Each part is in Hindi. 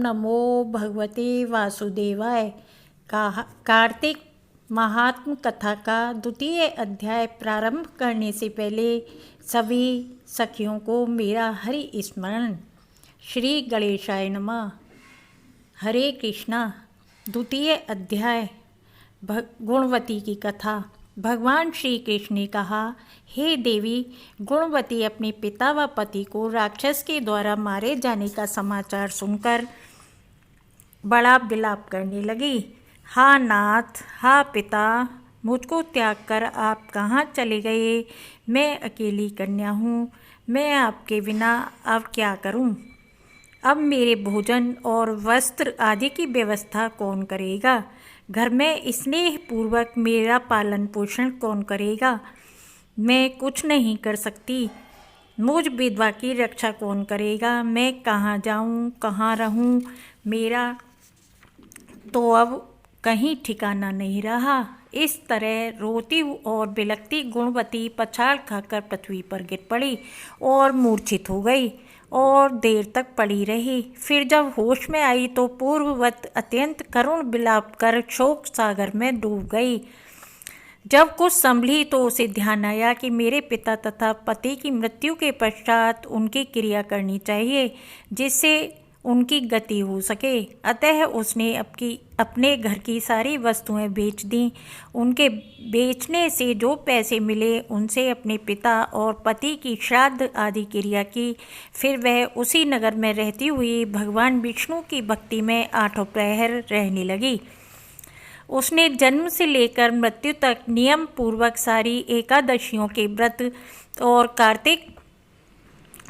नमो भगवते वासुदेवाय। कार्तिक महात्म कथा का द्वितीय अध्याय प्रारंभ करने से पहले सभी सखियों को मेरा हरि स्मरण। श्री गणेशाय नमः। हरे कृष्णा। द्वितीय अध्याय गुणवती की कथा। भगवान श्री कृष्ण ने कहा, हे देवी, गुणवती अपने पिता व पति को राक्षस के द्वारा मारे जाने का समाचार सुनकर बड़ा विलाप करने लगी। हा नाथ, हा पिता, मुझको त्याग कर आप कहाँ चले गए? मैं अकेली कन्या हूँ, मैं आपके बिना अब क्या करूँ? अब मेरे भोजन और वस्त्र आदि की व्यवस्था कौन करेगा? घर में स्नेह पूर्वक मेरा पालन पोषण कौन करेगा? मैं कुछ नहीं कर सकती। मुझ विधवा की रक्षा कौन करेगा? मैं कहाँ जाऊँ, कहाँ रहूँ? मेरा तो अब कहीं ठिकाना नहीं रहा। इस तरह रोती और बिलखती गुणवती पछाड़ खाकर पृथ्वी पर गिर पड़ी और मूर्छित हो गई और देर तक पड़ी रही। फिर जब होश में आई तो पूर्ववत अत्यंत करुण विलाप कर शोक सागर में डूब गई। जब कुछ संभली तो उसे ध्यान आया कि मेरे पिता तथा पति की मृत्यु के पश्चात उनकी क्रिया करनी चाहिए जिससे उनकी गति हो सके। अतः उसने अपने घर की सारी वस्तुएं बेच दी। उनके बेचने से जो पैसे मिले उनसे अपने पिता और पति की श्राद्ध आदि क्रिया की। फिर वह उसी नगर में रहती हुई भगवान विष्णु की भक्ति में 8 प्रहर रहने लगी। उसने जन्म से लेकर मृत्यु तक नियम पूर्वक सारी एकादशियों के व्रत और कार्तिक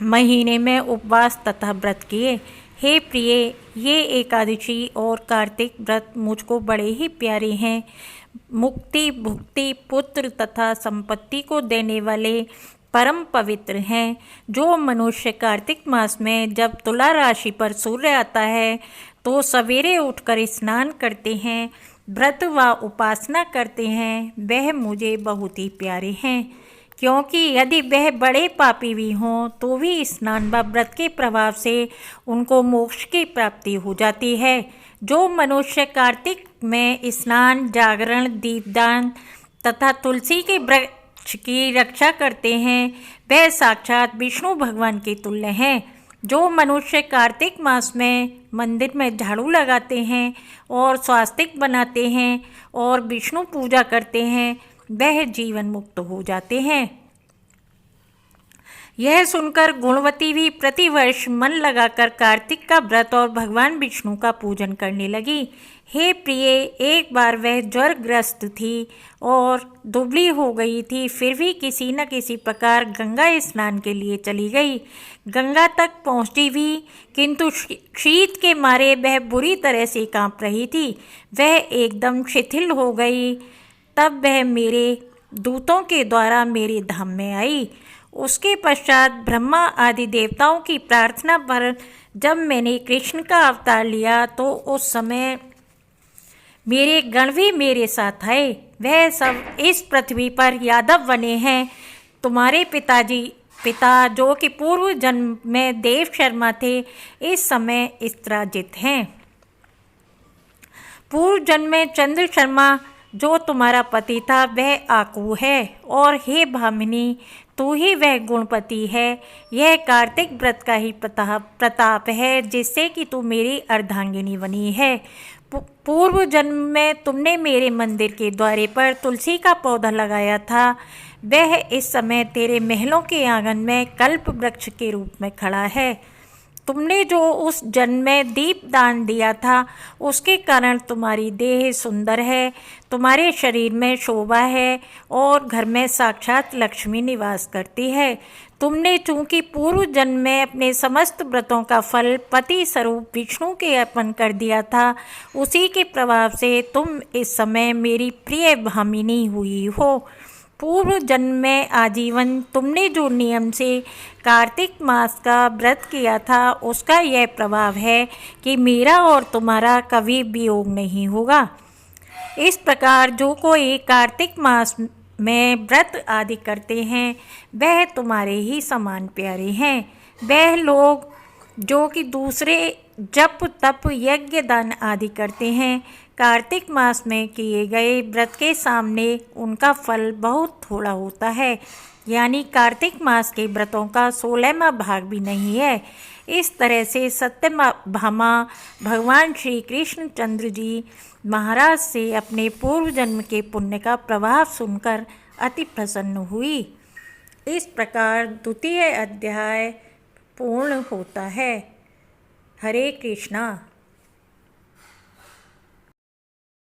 महीने में उपवास तथा व्रत किए। हे प्रिय, ये एकादशी और कार्तिक व्रत मुझको बड़े ही प्यारे हैं। मुक्ति, भुक्ति, पुत्र तथा संपत्ति को देने वाले परम पवित्र हैं। जो मनुष्य कार्तिक मास में जब तुला राशि पर सूर्य आता है तो सवेरे उठकर स्नान करते हैं, व्रत व उपासना करते हैं, वह मुझे बहुत ही प्यारे हैं। क्योंकि यदि वह बड़े पापी भी हों तो भी स्नान व व्रत के प्रभाव से उनको मोक्ष की प्राप्ति हो जाती है। जो मनुष्य कार्तिक में स्नान, जागरण, दीपदान तथा तुलसी के वृक्ष की रक्षा करते हैं वह साक्षात विष्णु भगवान के तुल्य हैं। जो मनुष्य कार्तिक मास में मंदिर में झाड़ू लगाते हैं और स्वास्तिक बनाते हैं और विष्णु पूजा करते हैं वह जीवन मुक्त हो जाते हैं। यह सुनकर गुणवती भी प्रतिवर्ष मन लगाकर कार्तिक का व्रत और भगवान विष्णु का पूजन करने लगी। हे प्रिय, एक बार वह ज्वरग्रस्त थी और दुबली हो गई थी, फिर भी किसी न किसी प्रकार गंगा स्नान के लिए चली गई। गंगा तक पहुंची भी किंतु शीत के मारे वह बुरी तरह से कांप रही थी। वह एकदम शिथिल हो गई। तब वह मेरे दूतों के द्वारा मेरे धाम में आई। उसके पश्चात ब्रह्मा आदि देवताओं की प्रार्थना पर जब मैंने कृष्ण का अवतार लिया तो उस समय मेरे गण भी मेरे साथ आए। वह सब इस पृथ्वी पर यादव बने हैं। तुम्हारे पिता जो कि पूर्व जन्म में देव शर्मा थे इस समय इंद्रजित हैं। पूर्व जन्म में चंद्र शर्मा जो तुम्हारा पति था वह आकू है। और हे भामिनी, तू ही वह गुणपति है। यह कार्तिक व्रत का ही प्रताप है जिससे कि तू मेरी अर्धांगिनी बनी है। पूर्व जन्म में तुमने मेरे मंदिर के द्वारे पर तुलसी का पौधा लगाया था। वह इस समय तेरे महलों के आंगन में कल्प वृक्ष के रूप में खड़ा है। तुमने जो उस जन्म में दीप दान दिया था उसके कारण तुम्हारी देह सुंदर है, तुम्हारे शरीर में शोभा है और घर में साक्षात लक्ष्मी निवास करती है। तुमने चूंकि पूर्व जन्म में अपने समस्त व्रतों का फल पति स्वरूप विष्णु के अर्पण कर दिया था, उसी के प्रभाव से तुम इस समय मेरी प्रिय भामिनी हुई हो। पूर्व जन्म में आजीवन तुमने जो नियम से कार्तिक मास का व्रत किया था उसका यह प्रभाव है कि मेरा और तुम्हारा कभी वियोग नहीं होगा। इस प्रकार जो कोई कार्तिक मास में व्रत आदि करते हैं वह तुम्हारे ही समान प्यारे हैं। वह लोग जो कि दूसरे जप तप यज्ञ दान आदि करते हैं। कार्तिक मास में किए गए व्रत के सामने उनका फल बहुत थोड़ा होता है, यानी कार्तिक मास के व्रतों का 16वां भाग भी नहीं है। इस तरह से सत्यभामा भगवान श्री कृष्णचंद्र जी महाराज से अपने पूर्व जन्म के पुण्य का प्रभाव सुनकर अति प्रसन्न हुई। इस प्रकार द्वितीय अध्याय पूर्ण होता है। हरे कृष्णा।